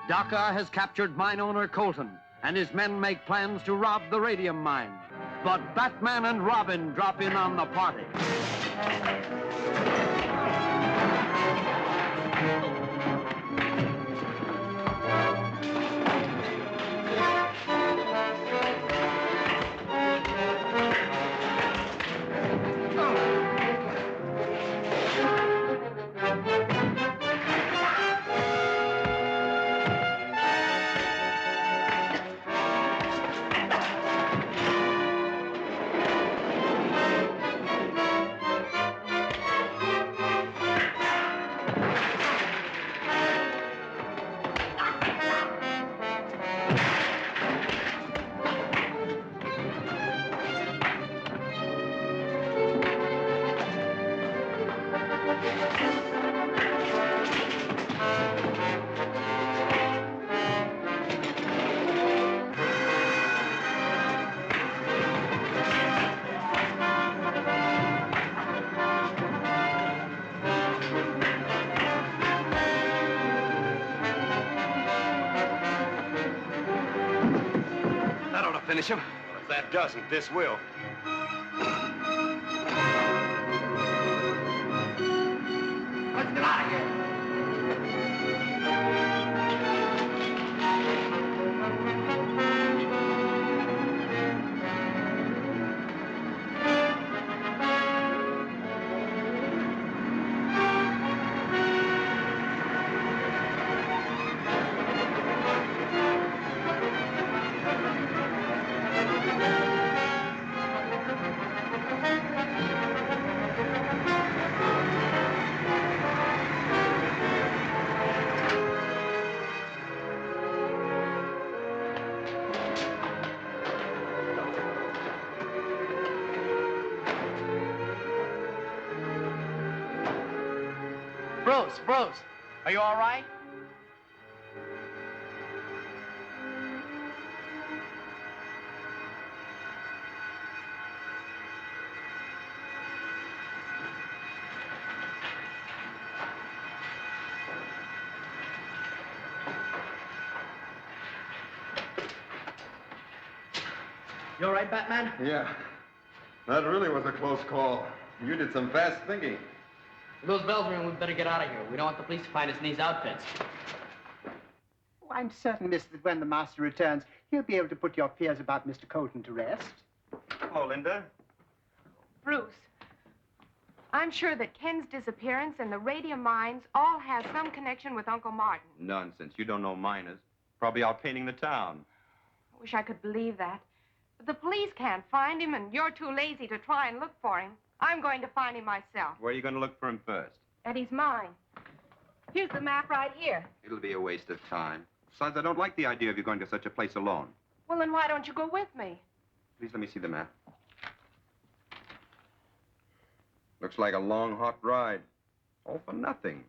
Daka has captured mine owner Colton, and his men make plans to rob the radium mine. But Batman and Robin drop in on the party. Finish him? Well, if that doesn't, this will. Let's get out of here. Bruce, are you all right? You all right, Batman? Yeah. That really was a close call. You did some fast thinking. Those bells ring, we better get out of here. We don't want the police to find us in these outfits. Oh, I'm certain, miss, that when the master returns, he'll be able to put your fears about Mr. Colton to rest. Hello, Linda. Bruce, I'm sure that Ken's disappearance and the radium mines all have some connection with Uncle Martin. Nonsense. You don't know miners. Probably out painting the town. I wish I could believe that. But the police can't find him, and you're too lazy to try and look for him. I'm going to find him myself. Where are you going to look for him first? At his mine. Here's the map right here. It'll be a waste of time. Besides, I don't like the idea of you going to such a place alone. Well, then why don't you go with me? Please let me see the map. Looks like a long, hot ride. All for nothing.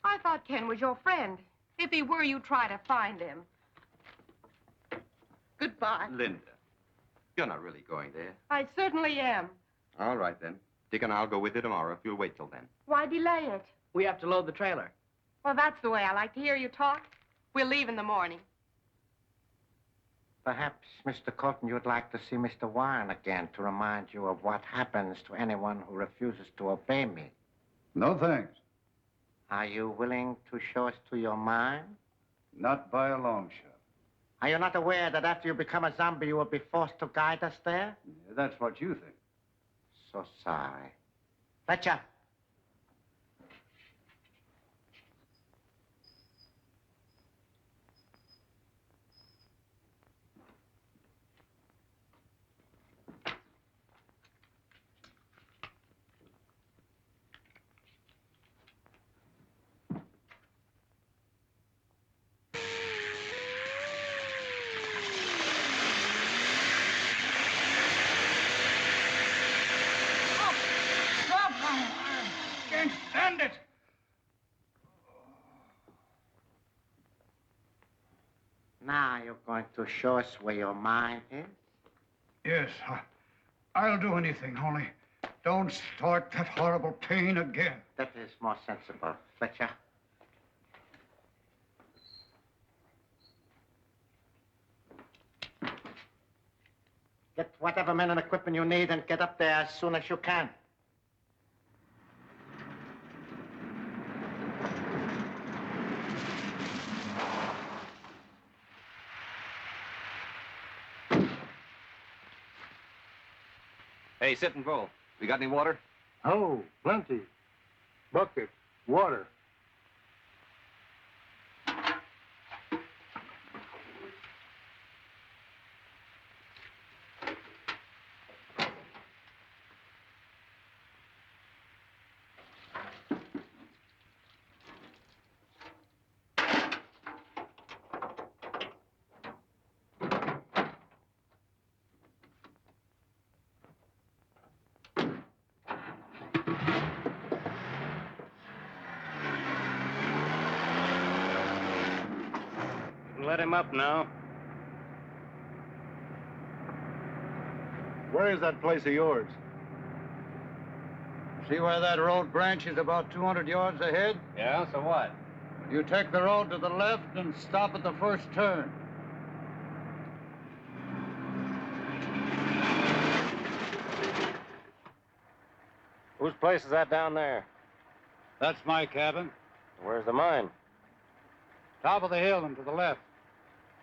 I thought Ken was your friend. If he were, you'd try to find him. Goodbye. Linda, you're not really going there. I certainly am. All right, then. Dick and I'll go with you tomorrow if you'll wait till then. Why delay it? We have to load the trailer. Well, that's the way I like to hear you talk. We'll leave in the morning. Perhaps, Mr. Colton, you'd like to see Mr. Warren again to remind you of what happens to anyone who refuses to obey me. No thanks. Are you willing to show us to your mine? Not by a long shot. Are you not aware that after you become a zombie, you will be forced to guide us there? Yeah, that's what you think. So sorry. Fletcher. Now you're going to show us where your mine is? Yes, I'll do anything, only don't start that horrible pain again. That is more sensible. Fletcher. Get whatever men and equipment you need and get up there as soon as you can. Hey, sit and pull. We got any water? Oh, plenty. Bucket, water. Let him up now. Where is that place of yours? See where that road branches about 200 yards ahead? Yeah, so what? You take the road to the left and stop at the first turn. Whose place is that down there? That's my cabin. Where's the mine? Top of the hill and to the left.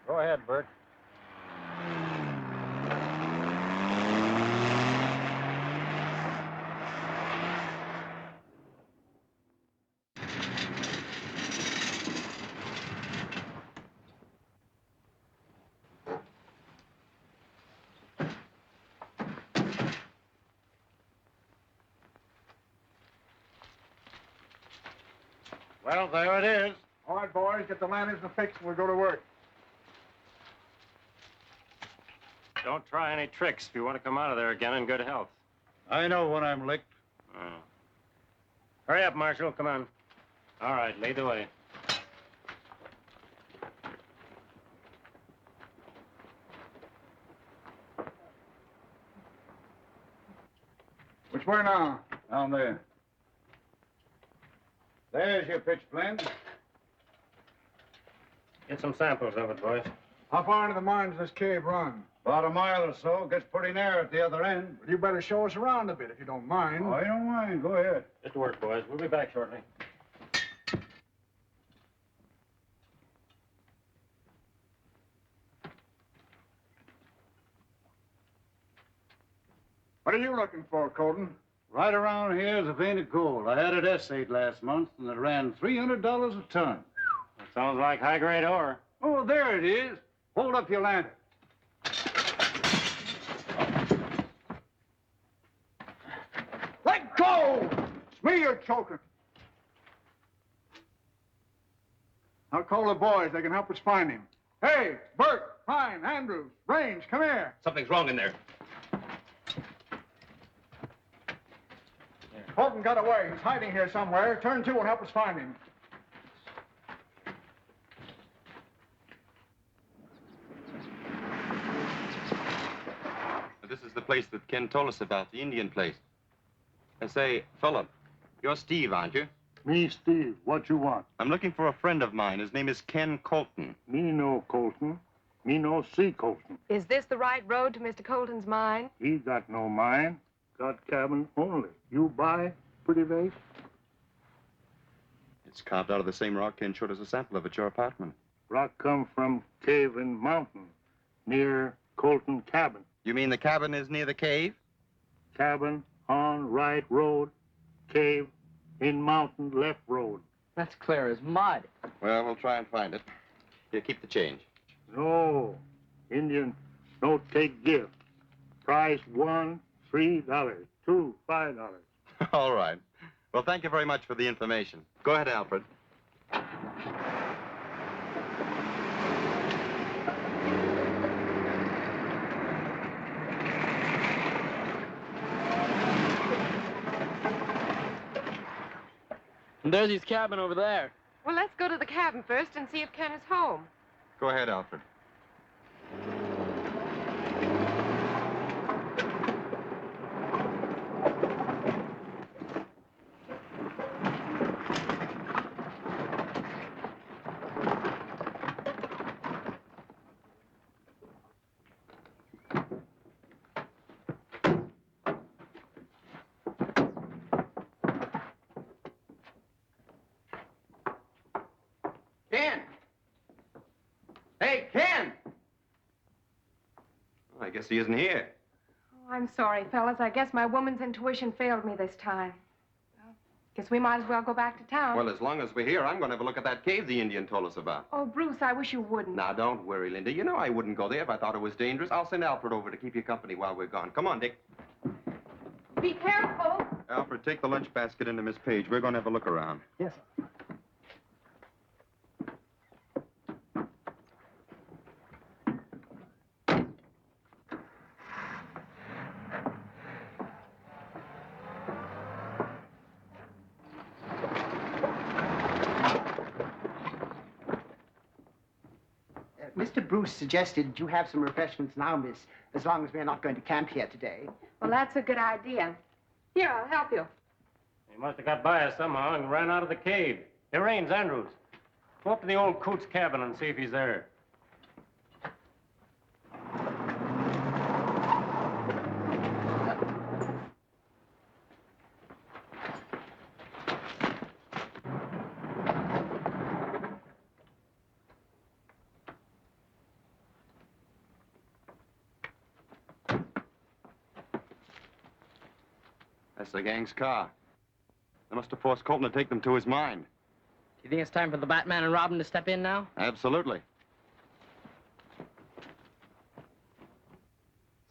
Go ahead, Bert. Well, there it is. All right, boys, get the lanterns fixed and we'll go to work. Don't try any tricks if you want to come out of there again in good health. I know when I'm licked. Oh. Hurry up, Marshal. Come on. All right, lead the way. Which way now? Down there. There's your pitch blende. Get some samples of it, boys. How far into the mine does this cave run? About a mile or so. Gets pretty near at the other end. Well, you better show us around a bit if you don't mind. Oh, I don't mind. Go ahead. Get to work, boys. We'll be back shortly. What are you looking for, Colton? Right around here is a vein of gold. I had it assayed last month, and it ran $300 a ton. That sounds like high-grade ore. Oh, there it is. Hold up your lantern. Let go! It's me you're choking. I'll call the boys. They can help us find him. Hey, Bert, Pine, Andrews, Range, come here. Something's wrong in there. Colton got away. He's hiding here somewhere. Turn two and help us find him. This is the place that Ken told us about, the Indian place. And say, fella, you're Steve, aren't you? Me, Steve. What you want? I'm looking for a friend of mine. His name is Ken Colton. Me no Colton. Me no see Colton. Is this the right road to Mr. Colton's mine? He got no mine. Got cabin only. You buy, pretty face? It's carved out of the same rock Ken showed us a sample of at your apartment. Rock come from cave in mountain, near Colton cabin. You mean the cabin is near the cave? Cabin on right road, cave in mountain left road. That's clear as mud. Well, we'll try and find it. Here, keep the change. No, Indian don't take gift. Price $1, $3, $2, $5. All right. Well, thank you very much for the information. Go ahead, Alfred. And there's his cabin over there. Well, let's go to the cabin first and see if Ken is home. Go ahead, Alfred. Hey, Ken! Oh, I guess he isn't here. Oh, I'm sorry, fellas. I guess my woman's intuition failed me this time. Well, guess we might as well go back to town. Well, as long as we're here, I'm going to have a look at that cave the Indian told us about. Oh, Bruce, I wish you wouldn't. Now, don't worry, Linda. You know I wouldn't go there if I thought it was dangerous. I'll send Alfred over to keep you company while we're gone. Come on, Dick. Be careful. Alfred, take the lunch basket into Miss Page. We're going to have a look around. Yes, sir. Mr. Bruce suggested you have some refreshments now, miss, as long as we're not going to camp here today. Well, that's a good idea. Here, I'll help you. He must have got by us somehow and ran out of the cave. It rains, Andrews. Go up to the old coot's cabin and see if he's there. That's the gang's car. They must have forced Colton to take them to his mine. Do you think it's time for the Batman and Robin to step in now? Absolutely.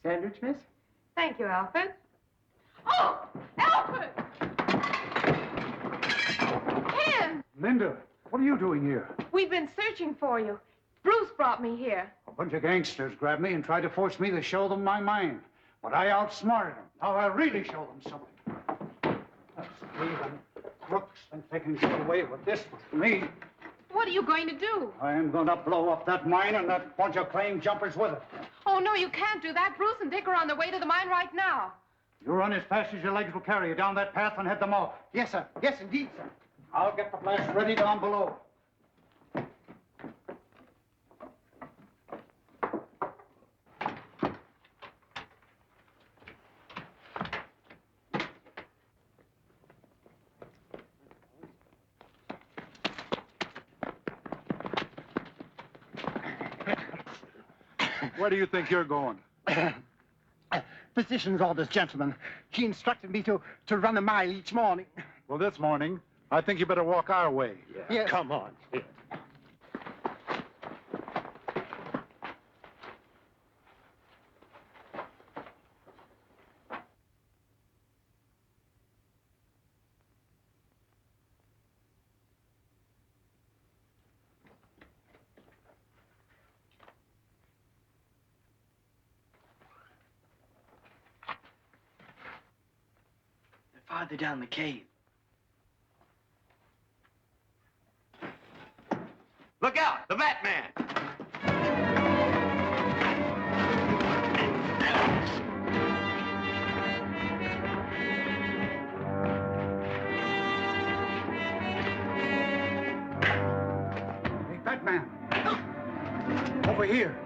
Sandwich, miss? Thank you, Alfred. Oh, Alfred! Ken! Linda, what are you doing here? We've been searching for you. Bruce brought me here. A bunch of gangsters grabbed me and tried to force me to show them my mine. But I outsmarted them. Now I'll really show them something. That's thieving crooks and they can get away with this with me. What are you going to do? I am going to blow up that mine and that bunch of claim jumpers with it. Oh, no, you can't do that. Bruce and Dick are on their way to the mine right now. You run as fast as your legs will carry you down that path and head them off. Yes, sir. Yes, indeed, sir. I'll get the blast ready down below. Where do you think you're going? Physician's orders, gentlemen. He instructed me to run a mile each morning. Well, this morning, I think you better walk our way. Yes. Come on. Here. Farther down the cave. Look out! The Batman! Hey, Batman. Over here.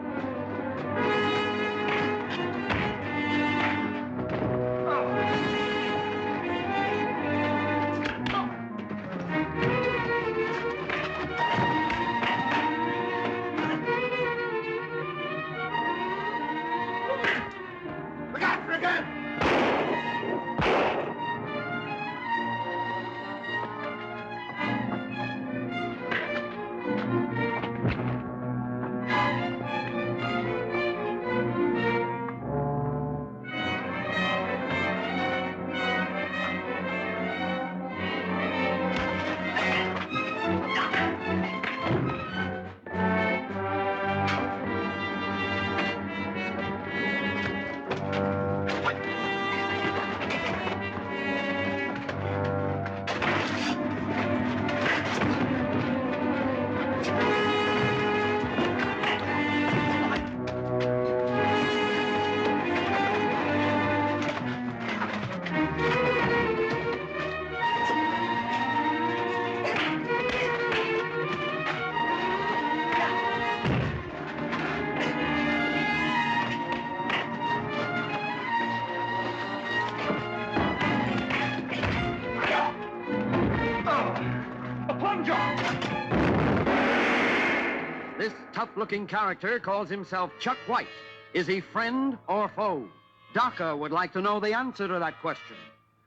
This tough-looking character calls himself Chuck White. Is he friend or foe? Daka would like to know the answer to that question.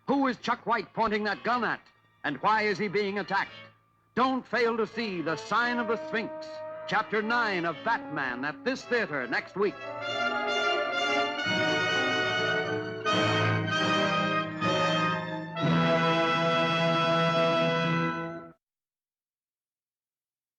Who is Chuck White pointing that gun at? And why is he being attacked? Don't fail to see The Sign of the Sphinx, Chapter 9 of Batman at this theater next week.